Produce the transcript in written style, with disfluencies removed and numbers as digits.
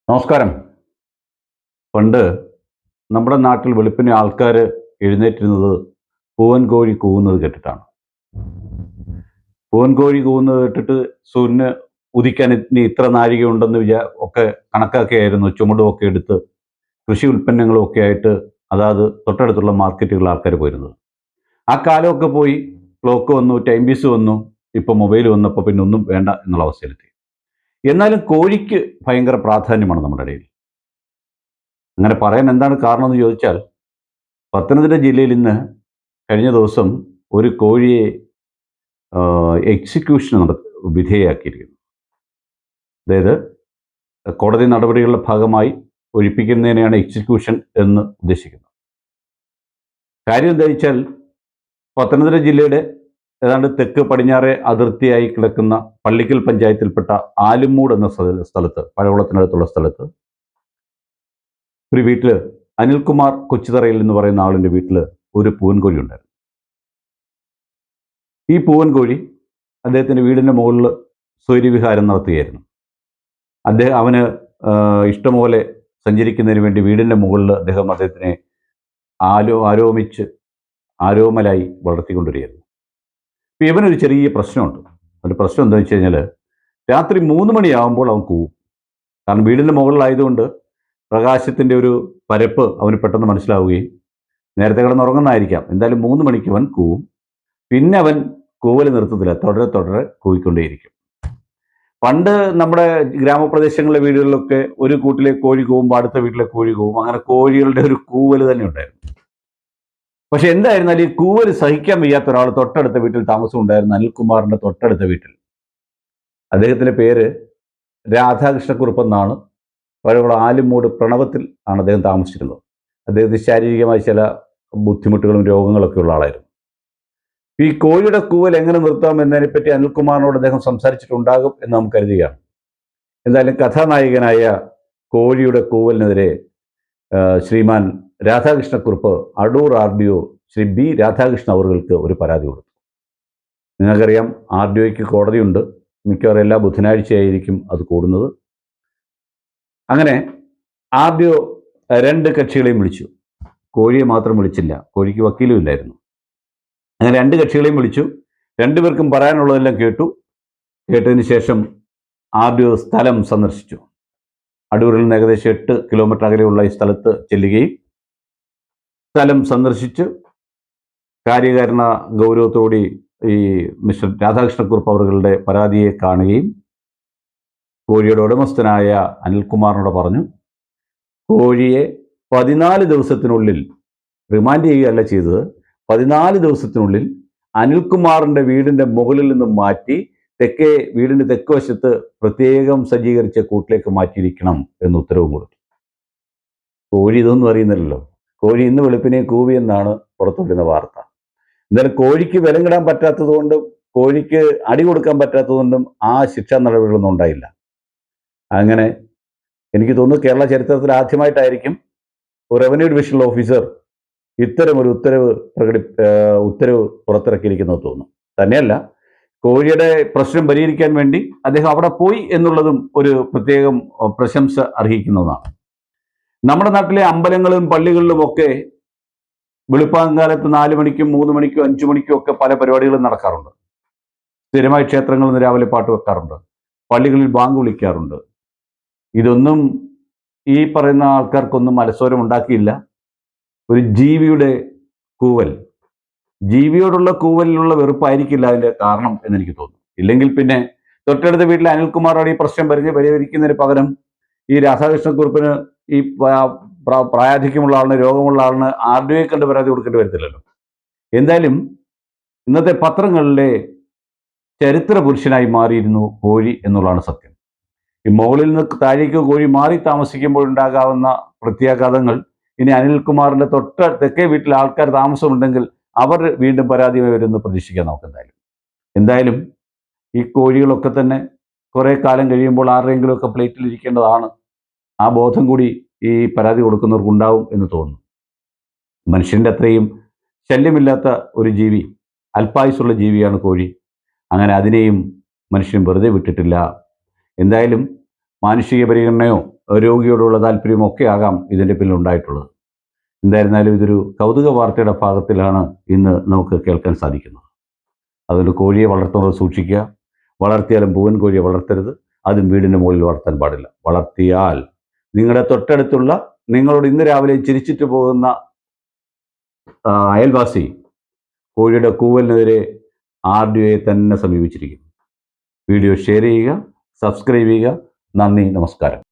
നമസ്കാരം. പണ്ട് നമ്മുടെ നാട്ടിൽ വെളുപ്പിനെ ആൾക്കാർ എഴുന്നേറ്റിരുന്നത് പൂവൻ കോഴി കൂവുന്നത് കേട്ടിട്ടാണ്. പൂവൻ കോഴി കൂവുന്നത് കേട്ടിട്ട് സൂര്യന് ഉദിക്കാൻ ഇനി ഇത്ര നാഴികയുണ്ടെന്ന് ഒക്കെ കണക്കാക്കിയായിരുന്നു ചുമടുമൊക്കെ എടുത്ത് കൃഷി ഉൽപ്പന്നങ്ങളും ഒക്കെ ആയിട്ട് അതാത് തൊട്ടടുത്തുള്ള മാർക്കറ്റുകളിൽ ആൾക്കാർ പോയിരുന്നത്. ആ കാലമൊക്കെ പോയി. ക്ലോക്ക് വന്നു, ടൈം പീസ് വന്നു, ഇപ്പോൾ മൊബൈൽ വന്നപ്പോൾ പിന്നെ ഒന്നും വേണ്ട എന്നുള്ള അവസ്ഥയിലെത്തി. എന്നാലും കോഴിക്ക് ഭയങ്കര പ്രാധാന്യമാണ് നമ്മുടെ ഇടയിൽ. അങ്ങനെ പറയാൻ എന്താണ് കാരണം എന്ന് ചോദിച്ചാൽ, പത്തനംതിട്ട ജില്ലയിൽ ഇന്ന് കഴിഞ്ഞ ദിവസം ഒരു കോഴിയെ എക്സിക്യൂഷന് വിധേയമാക്കിയിരിക്കുന്നു. അതായത് കോടതി നടപടികളുടെ ഭാഗമായി ഒഴിപ്പിക്കുന്നതിനെയാണ് എക്സിക്യൂഷൻ എന്ന് ഉദ്ദേശിക്കുന്നത്. കാര്യം എന്താ വെച്ചാൽ, പത്തനംതിട്ട ജില്ലയുടെ ഏതാണ്ട് തെക്ക് പടിഞ്ഞാറെ അതിർത്തിയായി കിടക്കുന്ന പള്ളിക്കൽ പഞ്ചായത്തിൽപ്പെട്ട ആലുമൂട് എന്ന സ്ഥലത്ത്, പഴകുളത്തിനടുത്തുള്ള സ്ഥലത്ത് ഒരു വീട്ടിൽ അനിൽകുമാർ കൊച്ചുതറയിൽ എന്ന് പറയുന്ന ആളിൻ്റെ വീട്ടിൽ ഒരു പൂവൻകോഴി ഉണ്ടായിരുന്നു. ഈ പൂവൻകോഴി അദ്ദേഹത്തിൻ്റെ വീടിൻ്റെ മുകളിൽ സ്വൈര്യവിഹാരം നടത്തുകയായിരുന്നു. അവന് ഇഷ്ടംപോലെ സഞ്ചരിക്കുന്നതിന് വേണ്ടി വീടിൻ്റെ മുകളിൽ അദ്ദേഹത്തിനെ ആരോമലായി വളർത്തിക്കൊണ്ടിരിക്കുകയായിരുന്നു. അപ്പോൾ ഇവനൊരു ചെറിയ പ്രശ്നമുണ്ട്. ഒരു പ്രശ്നം എന്താണെന്ന് വെച്ച് കഴിഞ്ഞാൽ, രാത്രി 3 മണിയാകുമ്പോൾ അവൻ കൂവും. കാരണം വീടിൻ്റെ മുകളിലായതുകൊണ്ട് പ്രകാശത്തിൻ്റെ ഒരു പരപ്പ് അവന് പെട്ടെന്ന് മനസ്സിലാവുകയും, നേരത്തെ കിടന്നുറങ്ങുന്നതായിരിക്കാം, എന്തായാലും 3 മണിക്ക് അവൻ കൂവും. പിന്നെ അവൻ കൂവൽ നിർത്തത്തില്ല, തുടരെ തുടരെ കൂവിക്കൊണ്ടേയിരിക്കും. പണ്ട് നമ്മുടെ ഗ്രാമപ്രദേശങ്ങളിലെ വീടുകളിലൊക്കെ ഒരു കൂട്ടിലെ കോഴി കൂവുമ്പോൾ അടുത്ത വീട്ടിലെ കോഴി കൂവും. അങ്ങനെ കോഴികളുടെ ഒരു കൂവൽ തന്നെ ഉണ്ടായിരുന്നു. പക്ഷെ എന്തായിരുന്നാലും ഈ കൂവൽ സഹിക്കാൻ വയ്യാത്ത ഒരാൾ തൊട്ടടുത്ത വീട്ടിൽ താമസം ഉണ്ടായിരുന്നു. അനിൽകുമാറിന്റെ തൊട്ടടുത്ത വീട്ടിൽ. അദ്ദേഹത്തിന്റെ പേര് രാധാകൃഷ്ണക്കുറുപ്പ് എന്നാണ്. പഴകുളം ആലുമൂട് പ്രണവത്തിൽ ആണ് അദ്ദേഹം താമസിച്ചിരുന്നത്. അദ്ദേഹത്തിന് ശാരീരികമായി ചില ബുദ്ധിമുട്ടുകളും രോഗങ്ങളൊക്കെ ഉള്ള ആളായിരുന്നു. ഈ കോഴിയുടെ കൂവൽ എങ്ങനെ നിർത്താം എന്നതിനെപ്പറ്റി അനിൽകുമാറിനോട് അദ്ദേഹം സംസാരിച്ചിട്ടുണ്ടാകും എന്ന് നാം കരുതുകയാണ്. എന്തായാലും കഥാനായകനായ കോഴിയുടെ കൂവലിനെതിരെ ശ്രീമാൻ രാധാകൃഷ്ണക്കുറുപ്പ് അടൂർ RDO ശ്രീ B രാധാകൃഷ്ണൻ അവർക്ക് ഒരു പരാതി കൊടുത്തു. നിങ്ങൾക്കറിയാം, RDOയ്ക്ക് കോടതിയുണ്ട്. മിക്കവാറും എല്ലാ ബുധനാഴ്ചയായിരിക്കും അത് കൂടുന്നത്. അങ്ങനെ RDO 2 കക്ഷികളെയും വിളിച്ചു. കോഴിയെ മാത്രം വിളിച്ചില്ല, കോഴിക്ക് വക്കീലും ഇല്ലായിരുന്നു. അങ്ങനെ 2 കക്ഷികളെയും വിളിച്ചു. 2 പേർക്കും പറയാനുള്ളതെല്ലാം കേട്ടതിന് ശേഷം RDO സ്ഥലം സന്ദർശിച്ചു. അടൂരിൽ നിന്ന് ഏകദേശം 8 കിലോമീറ്റർ അകലെയുള്ള ഈ സ്ഥലത്ത് ചെല്ലുകയും സ്ഥലം സന്ദർശിച്ച് കാര്യകാരണ ഗൗരവത്തോടെ ഈ മിസ്റ്റർ രാധാകൃഷ്ണക്കുറുപ്പ് അവരുടെ പരാതിയെ കാണുകയും കോഴിയുടെ ഉടമസ്ഥനായ അനിൽകുമാറിനോട് പറഞ്ഞു, കോഴിയെ 14 ദിവസത്തിനുള്ളിൽ റിമാൻഡ് ചെയ്യുകയല്ല ചെയ്തത്, 14 ദിവസത്തിനുള്ളിൽ അനിൽകുമാറിൻ്റെ വീടിൻ്റെ മുകളിൽ നിന്നും മാറ്റി വീടിൻ്റെ തെക്ക് വശത്ത് പ്രത്യേകം സജ്ജീകരിച്ച കൂട്ടിലേക്ക് മാറ്റിയിരിക്കണം എന്ന് ഉത്തരവും കൊടുത്തു. കോഴി ഇതൊന്നും അറിയുന്നില്ലല്ലോ. കോഴി ഇന്ന് വെളുപ്പിനെ കൂവിയെന്നാണ് പുറത്തു വരുന്ന വാർത്ത. എന്തായാലും കോഴിക്ക് വിലങ്ങിടാൻ പറ്റാത്തതുകൊണ്ടും കോഴിക്ക് അടി കൊടുക്കാൻ പറ്റാത്തതുകൊണ്ടും ആ ശിക്ഷാ നടപടികളൊന്നും ഉണ്ടായില്ല. അങ്ങനെ എനിക്ക് തോന്നുന്നു കേരള ചരിത്രത്തിൽ ആദ്യമായിട്ടായിരിക്കും ഒരു റവന്യൂ ഡിവിഷണൽ ഓഫീസർ ഇത്തരമൊരു ഉത്തരവ് പുറത്തിറക്കിയിരിക്കുന്നത് തോന്നുന്നു. തന്നെയല്ല, കോഴിയുടെ പ്രശ്നം പരിഹരിക്കാൻ വേണ്ടി അദ്ദേഹം അവിടെ പോയി എന്നുള്ളതും ഒരു പ്രത്യേകം പ്രശംസ അർഹിക്കുന്നതാണ്. നമ്മുടെ നാട്ടിലെ അമ്പലങ്ങളിലും പള്ളികളിലും ഒക്കെ വെളുപ്പാങ്കാലത്ത് 4 മണിക്കും 3 മണിക്കും 5 മണിക്കും ഒക്കെ പല പരിപാടികളും നടക്കാറുണ്ട്. സ്ഥിരമായി ക്ഷേത്രങ്ങളിൽ നിന്ന് രാവിലെ പാട്ട് വെക്കാറുണ്ട്, പള്ളികളിൽ ബാങ്ക് വിളിക്കാറുണ്ട്. ഇതൊന്നും ഈ പറയുന്ന ആൾക്കാർക്കൊന്നും അലസോരം ഉണ്ടാക്കിയില്ല. ഒരു ജീവിയുടെ കൂവൽ, ജീവിയോടുള്ള കൂവലിലുള്ള വെറുപ്പായിരിക്കില്ല അതിൻ്റെ കാരണം എന്നെനിക്ക് തോന്നുന്നു. ഇല്ലെങ്കിൽ പിന്നെ തൊട്ടടുത്ത വീട്ടിലെ അനിൽകുമാറോട് ഈ പ്രശ്നം പരിഹരിക്കുന്നതിന് പകരം ഈ രാധാകൃഷ്ണക്കുറുപ്പിന് ഈ പ്രായാധിക്യമുള്ള ആളിന്, രോഗമുള്ള ആളിന് RDOയെ കണ്ട് പരാതി കൊടുക്കേണ്ടി വരത്തില്ലല്ലോ. എന്തായാലും ഇന്നത്തെ പത്രങ്ങളിലെ ചരിത്ര പുരുഷനായി മാറിയിരുന്നു കോഴി എന്നുള്ളതാണ് സത്യം. ഈ മുകളിൽ നിന്ന് താഴേക്ക് കോഴി മാറി താമസിക്കുമ്പോഴുണ്ടാകാവുന്ന പ്രത്യാഘാതങ്ങൾ ഇനി അനിൽകുമാറിന്റെ തെക്കേ വീട്ടിൽ ആൾക്കാർ താമസമുണ്ടെങ്കിൽ അവർ വീണ്ടും പരാതിയുമായി വരുമെന്ന് പ്രതീക്ഷിക്കാം നമുക്ക്. എന്തായാലും ഈ കോഴികളൊക്കെ തന്നെ കുറേ കാലം കഴിയുമ്പോൾ ആരുടെയെങ്കിലുമൊക്കെ പ്ലേറ്റിൽ ഇരിക്കേണ്ടതാണ്. ആ ബോധം കൂടി ഈ പരാതി കൊടുക്കുന്നവർക്കുണ്ടാവും എന്ന് തോന്നുന്നു. മനുഷ്യൻ്റെ അത്രയും ശല്യമില്ലാത്ത ഒരു ജീവി, അല്പായുസുള്ള ജീവിയാണ് കോഴി. അങ്ങനെ അതിനെയും മനുഷ്യൻ വെറുതെ വിട്ടിട്ടില്ല. എന്തായാലും മാനുഷിക പരിഗണനയോ രോഗിയോടുള്ള താല്പര്യമോ ഒക്കെ ആകാം ഇതിൻ്റെ പിന്നിൽ ഉണ്ടായിട്ടുള്ളത്. എന്തായിരുന്നാലും ഇതൊരു കൗതുക വാർത്തയുടെ ഭാഗത്തിലാണ് ഇന്ന് നമുക്ക് കേൾക്കാൻ സാധിക്കുന്നത്. അതൊരു കോഴിയെ വളർത്തുന്നത് സൂക്ഷിക്കുക. വളർത്തിയാലും പൂവൻ കോഴിയെ വളർത്തരുത്. അതും വീടിൻ്റെ മുകളിൽ വളർത്താൻ പാടില്ല. വളർത്തിയാൽ നിങ്ങളുടെ തൊട്ടടുത്തുള്ള നിങ്ങളോട് ഇന്ന് രാവിലെ ചിരിച്ചിട്ട് പോകുന്ന അയൽവാസി കോഴിയുടെ കൂവലിനെതിരെ RDOയെ തന്നെ സമീപിച്ചിരിക്കുന്നു. വീഡിയോ ഷെയർ ചെയ്യുക, സബ്സ്ക്രൈബ് ചെയ്യുക. നന്ദി, നമസ്കാരം.